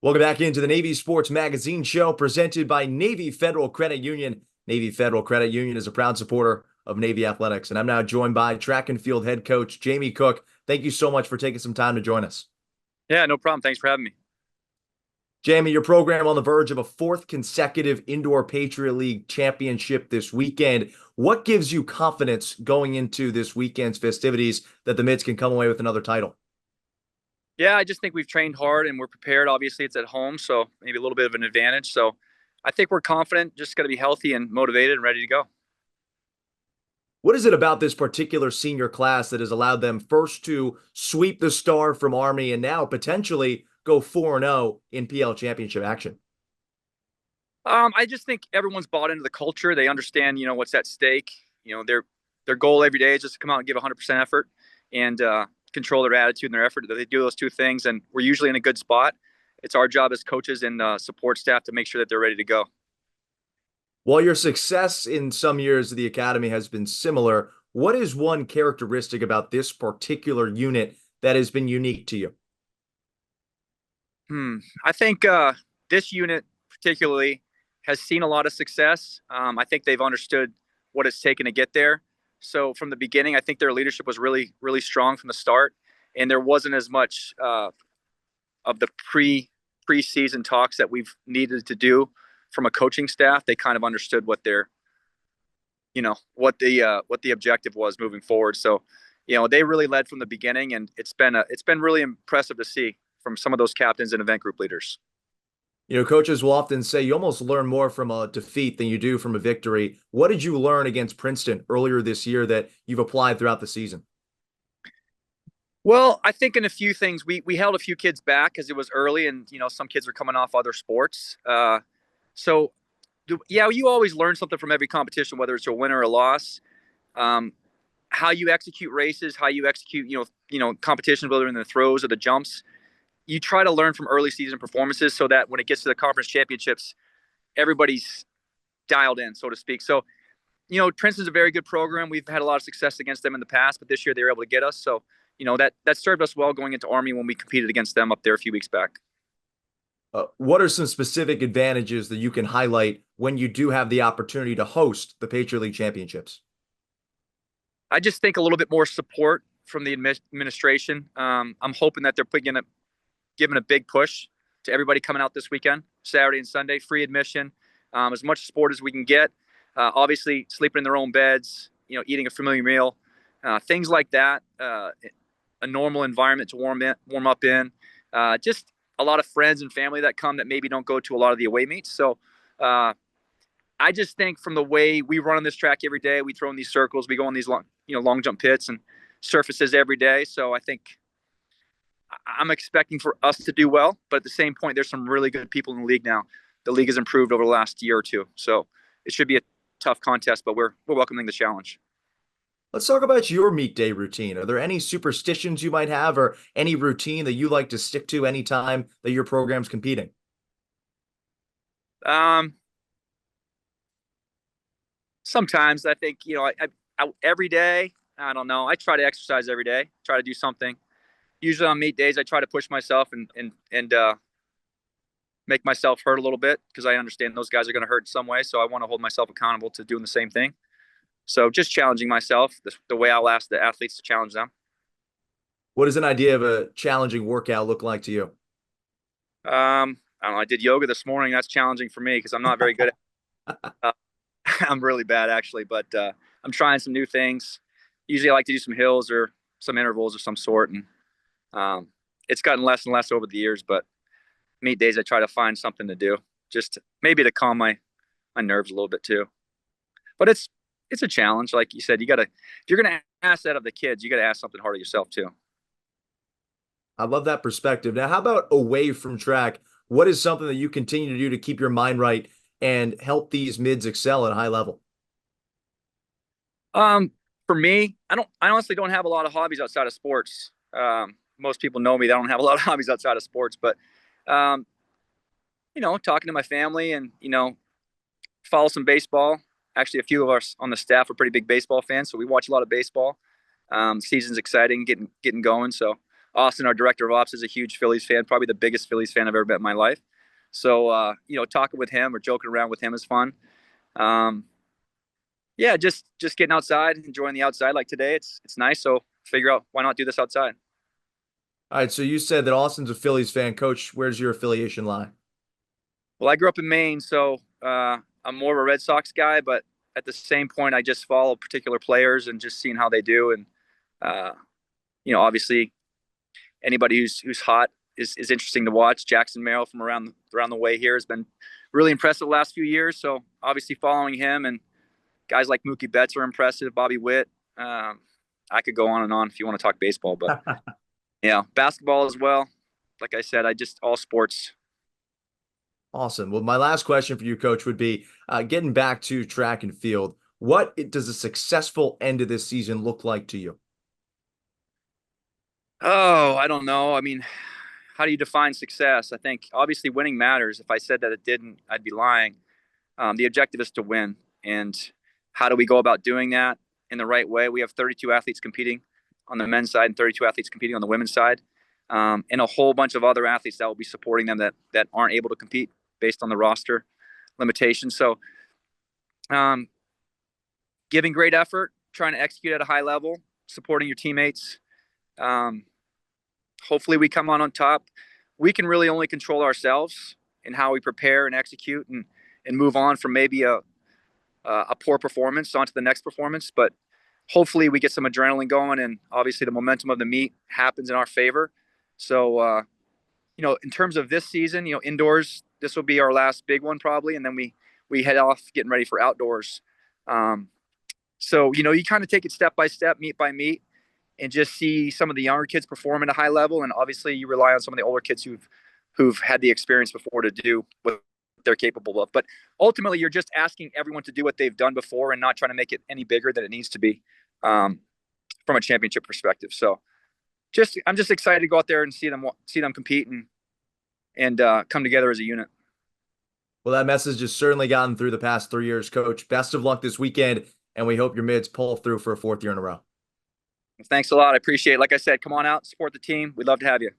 Welcome back into the Navy Sports Magazine show presented by Navy Federal Credit Union. Navy Federal Credit Union is a proud supporter of Navy athletics, and I'm now joined by track and field head coach Jamie Cook. Thank you so much for taking some time to join us. Yeah, no problem. Thanks for having me. Jamie, your program on the verge of a fourth consecutive Indoor Patriot League championship this weekend. What gives you confidence going into this weekend's festivities that the Mids can come away with another title? Yeah, I just think we've trained hard and we're prepared. Obviously, it's at home, so maybe a little bit of an advantage. So I think we're confident, just got to be healthy and motivated and ready to go. What is it about this particular senior class that has allowed them first to sweep the Star from Army and now potentially go 4-0 in PL championship action? I just think everyone's bought into the culture. They understand, what's at stake. Their goal every day is just to come out and give 100% effort and control their attitude and their effort. They do those two things, and we're usually in a good spot. It's our job as coaches and support staff to make sure that they're ready to go. While your success in some years of the academy has been similar, what is one characteristic about this particular unit that has been unique to you? I think this unit particularly has seen a lot of success. I think they've understood what it's taken to get there. So from the beginning, I think their leadership was really, really strong from the start, and there wasn't as much of the preseason talks that we've needed to do from a coaching staff. They kind of understood what what the objective was moving forward. So, they really led from the beginning, and it's been really impressive to see from some of those captains and event group leaders. Coaches will often say you almost learn more from a defeat than you do from a victory. What did you learn against Princeton earlier this year that you've applied throughout the season? Well, I think in a few things, we held a few kids back because it was early, and some kids were coming off other sports. So, yeah, you always learn something from every competition, whether it's a win or a loss. How you execute races, how you execute, competitions, whether in the throws or the jumps. You try to learn from early season performances so that when it gets to the conference championships, everybody's dialed in, so to speak. So, Princeton's a very good program. We've had a lot of success against them in the past, but this year they were able to get us. So, that served us well going into Army when we competed against them up there a few weeks back. What are some specific advantages that you can highlight when you do have the opportunity to host the Patriot League championships? I just think a little bit more support from the administration. I'm hoping that they're giving a big push to everybody coming out this weekend, Saturday and Sunday, free admission, as much support as we can get. Obviously, sleeping in their own beds, eating a familiar meal, things like that. A normal environment to warm up in. Just a lot of friends and family that come that maybe don't go to a lot of the away meets. So I just think from the way we run on this track every day, we throw in these circles, we go on these long jump pits and surfaces every day. So I think I'm expecting for us to do well, but at the same point, there's some really good people in the league now. The league has improved over the last year or two, so it should be a tough contest, but we're welcoming the challenge. Let's talk about your meet day routine. Are there any superstitions you might have or any routine that you like to stick to anytime that your program's competing? Sometimes I think, every day, I don't know. I try to exercise every day, try to do something. Usually on meet days, I try to push myself and make myself hurt a little bit because I understand those guys are going to hurt in some way. So I want to hold myself accountable to doing the same thing. So just challenging myself the way I'll ask the athletes to challenge them. What does an idea of a challenging workout look like to you? I don't know. I did yoga this morning. That's challenging for me because I'm not very good at I'm really bad actually, but I'm trying some new things. Usually I like to do some hills or some intervals of some sort. And it's gotten less and less over the years, but meet days, I try to find something to do just maybe to calm my nerves a little bit too. But it's a challenge. Like you said, if you're going to ask that of the kids, you got to ask something hard of yourself too. I love that perspective. Now, how about away from track? What is something that you continue to do to keep your mind right and help these mids excel at a high level? For me, I honestly don't have a lot of hobbies outside of sports. Most people know me. I don't have a lot of hobbies outside of sports, but, talking to my family and, follow some baseball. Actually, a few of us on the staff are pretty big baseball fans, so we watch a lot of baseball. Season's exciting, getting going. So Austin, our director of ops, is a huge Phillies fan, probably the biggest Phillies fan I've ever met in my life. So, talking with him or joking around with him is fun. Um, yeah, just getting outside, enjoying the outside like today. It's nice. So figure out why not do this outside. All right, so you said that Austin's a Phillies fan. Coach, where's your affiliation lie? Well, I grew up in Maine, so I'm more of a Red Sox guy, but at the same point, I just follow particular players and just seeing how they do. And, uh, obviously anybody who's hot is interesting to watch. Jackson Merrill from around the way here has been really impressive the last few years. So obviously following him, and guys like Mookie Betts are impressive. Bobby Witt. I could go on and on if you want to talk baseball, but basketball as well. Like I said, I just all sports. Awesome. Well, my last question for you, Coach, would be getting back to track and field. What does a successful end of this season look like to you? Oh, I don't know. I mean, how do you define success? I think obviously winning matters. If I said that it didn't, I'd be lying. The objective is to win. And how do we go about doing that in the right way? We have 32 athletes competing on the men's side and 32 athletes competing on the women's side, and a whole bunch of other athletes that will be supporting them that aren't able to compete based on the roster limitations. So giving great effort, trying to execute at a high level, supporting your teammates. Hopefully we come on top. We can really only control ourselves in how we prepare and execute and move on from maybe a poor performance onto the next performance. But hopefully we get some adrenaline going, and obviously the momentum of the meet happens in our favor. So, in terms of this season, indoors, this will be our last big one probably. And then we head off getting ready for outdoors. So, you kind of take it step by step, meet by meet, and just see some of the younger kids perform at a high level. And obviously you rely on some of the older kids who've had the experience before to do what they're capable of. But ultimately you're just asking everyone to do what they've done before and not trying to make it any bigger than it needs to be, from a championship perspective. So I'm just excited to go out there and see them compete and come together as a unit. Well, that message has certainly gotten through the past 3 years, Coach. Best of luck this weekend, and we hope your mids pull through for a fourth year in a row. Thanks a lot. I appreciate it. Like I said, come on out, support the team. We'd love to have you.